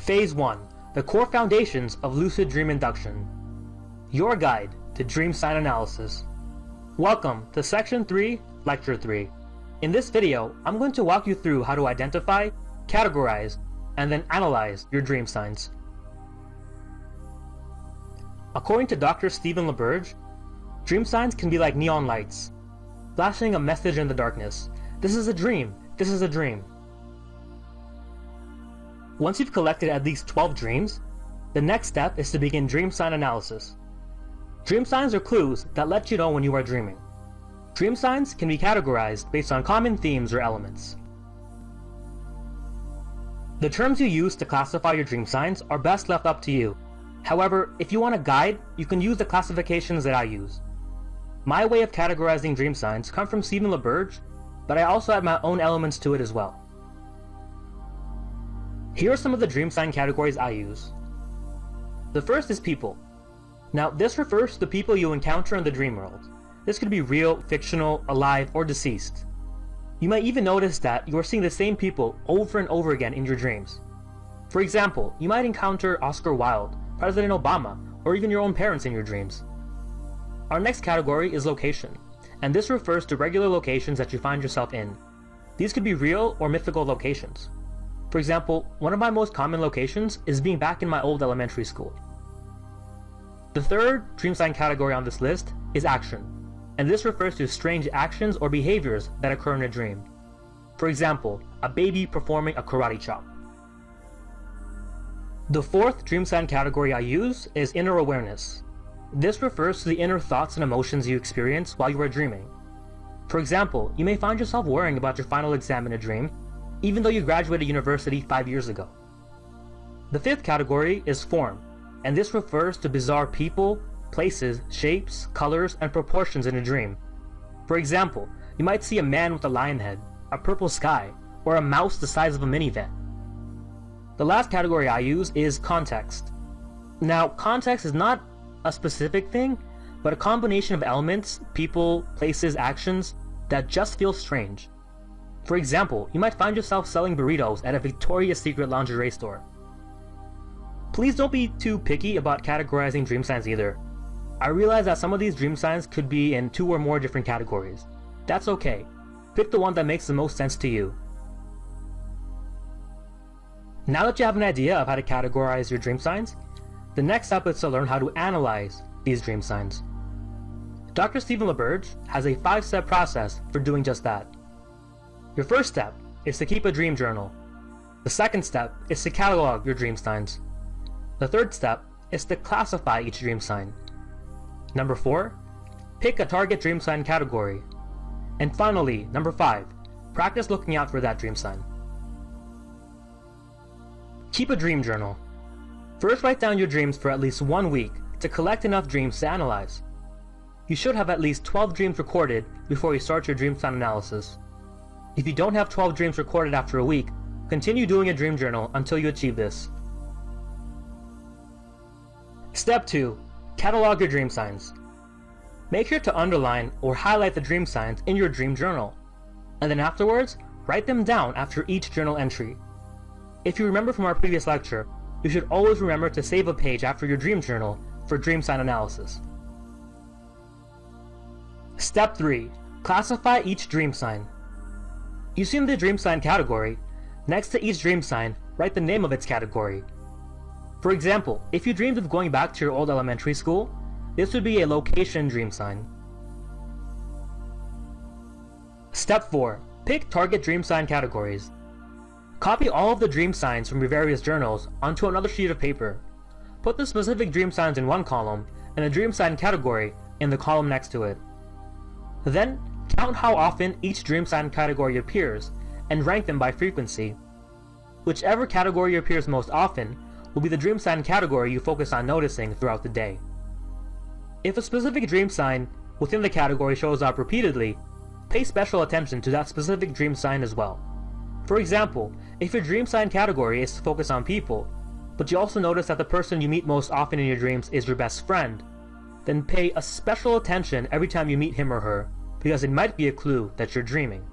Phase 1. The Core Foundations of Lucid Dream Induction. Your guide to dream sign analysis. Welcome to Section 3, Lecture 3. In this video, I'm going to walk you through how to identify, categorize, and then analyze your dream signs. According to Dr. Stephen LaBerge, dream signs can be like neon lights, flashing a message in the darkness. This is a dream. This is a dream. Once you've collected at least 12 dreams, the next step is to begin dream sign analysis. Dream signs are clues that let you know when you are dreaming. Dream signs can be categorized based on common themes or elements. The terms you use to classify your dream signs are best left up to you. However, if you want a guide, you can use the classifications that I use. My way of categorizing dream signs come from Stephen LaBerge, but I also add my own elements to it as well. Here are some of the dream sign categories I use. The first is people. Now, this refers to the people you encounter in the dream world. This could be real, fictional, alive, or deceased. You might even notice that you are seeing the same people over and over again in your dreams. For example, you might encounter Oscar Wilde, President Obama, or even your own parents in your dreams. Our next category is location, and this refers to regular locations that you find yourself in. These could be real or mythical locations. For example, one of my most common locations is being back in my old elementary school. The third dream sign category on this list is action, and this refers to strange actions or behaviors that occur in a dream. For example, a baby performing a karate chop. The fourth dream sign category I use is inner awareness. This refers to the inner thoughts and emotions you experience while you are dreaming. For example, you may find yourself worrying about your final exam in a dream, even though you graduated university 5 years ago. The fifth category is form, and this refers to bizarre people, places, shapes, colors, and proportions in a dream. For example, you might see a man with a lion head, a purple sky, or a mouse the size of a minivan. The last category I use is context. Now, context is not a specific thing, but a combination of elements, people, places, actions that just feel strange. For example, you might find yourself selling burritos at a Victoria's Secret lingerie store. Please don't be too picky about categorizing dream signs either. I realize that some of these dream signs could be in 2 or more different categories. That's okay. Pick the one that makes the most sense to you. Now that you have an idea of how to categorize your dream signs, the next step is to learn how to analyze these dream signs. Dr. Stephen LaBerge has a 5-step process for doing just that. Your first step is to keep a dream journal. The second step is to catalog your dream signs. The third step is to classify each dream sign. Number 4, pick a target dream sign category. And finally, number 5, practice looking out for that dream sign. Keep a dream journal. First, write down your dreams for at least 1 week to collect enough dreams to analyze. You should have at least 12 dreams recorded before you start your dream sign analysis. If you don't have 12 dreams recorded after a week, continue doing a dream journal until you achieve this. Step 2. Catalog your dream signs. Make sure to underline or highlight the dream signs in your dream journal, and then afterwards, write them down after each journal entry. If you remember from our previous lecture, you should always remember to save a page after your dream journal for dream sign analysis. Step 3. Classify each dream sign. You see in the dream sign category, next to each dream sign, write the name of its category. For example, if you dreamed of going back to your old elementary school, this would be a location dream sign. Step 4. Pick target dream sign categories. Copy all of the dream signs from your various journals onto another sheet of paper. Put the specific dream signs in one column and the dream sign category in the column next to it. Then, count how often each dream sign category appears and rank them by frequency. Whichever category appears most often will be the dream sign category you focus on noticing throughout the day. If a specific dream sign within the category shows up repeatedly, pay special attention to that specific dream sign as well. For example, if your dream sign category is to focus on people, but you also notice that the person you meet most often in your dreams is your best friend, then pay a special attention every time you meet him or her, because it might be a clue that you're dreaming.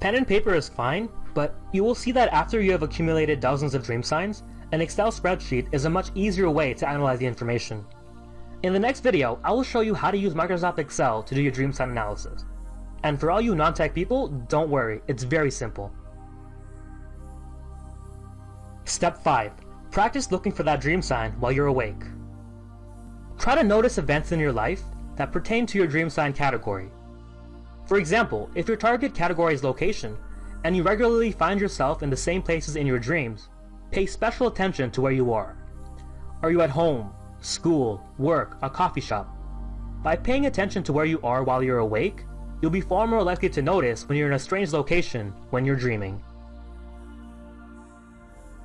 Pen and paper is fine, But you will see that after you have accumulated dozens of dream signs, an Excel spreadsheet is a much easier way to analyze the information. In the next video, I will show you how to use Microsoft Excel to do your dream sign analysis. And for all you non-tech people, don't worry, it's very simple. Step 5. Practice looking for that dream sign while you're awake. Try to notice events in your life that pertain to your dream sign category. For example, if your target category is location, and you regularly find yourself in the same places in your dreams, pay special attention to where you are. Are you at home, school, work, a coffee shop? By paying attention to where you are while you're awake, you'll be far more likely to notice when you're in a strange location when you're dreaming.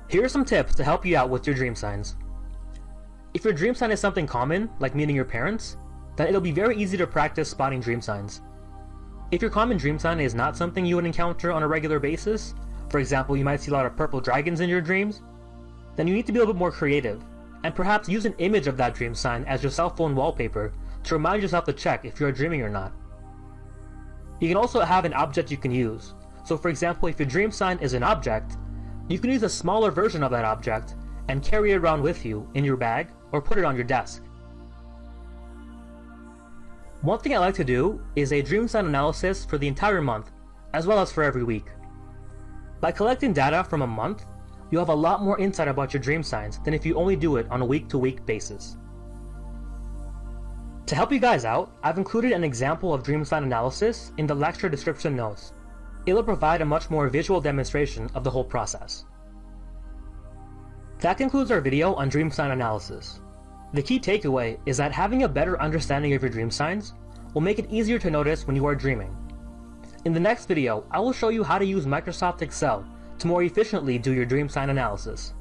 Here are some tips to help you out with your dream signs. If your dream sign is something common, like meeting your parents, then it'll be very easy to practice spotting dream signs. If your common dream sign is not something you would encounter on a regular basis, for example, you might see a lot of purple dragons in your dreams, then you need to be a little bit more creative, and perhaps use an image of that dream sign as your cell phone wallpaper to remind yourself to check if you're dreaming or not. You can also have an object you can use. So for example, if your dream sign is an object, you can use a smaller version of that object and carry it around with you in your bag or put it on your desk. One thing I like to do is a dream sign analysis for the entire month, as well as for every week. By collecting data from a month, you'll have a lot more insight about your dream signs than if you only do it on a week-to-week basis. To help you guys out, I've included an example of dream sign analysis in the lecture description notes. It'll provide a much more visual demonstration of the whole process. That concludes our video on dream sign analysis. The key takeaway is that having a better understanding of your dream signs will make it easier to notice when you are dreaming. In the next video, I will show you how to use Microsoft Excel to more efficiently do your dream sign analysis.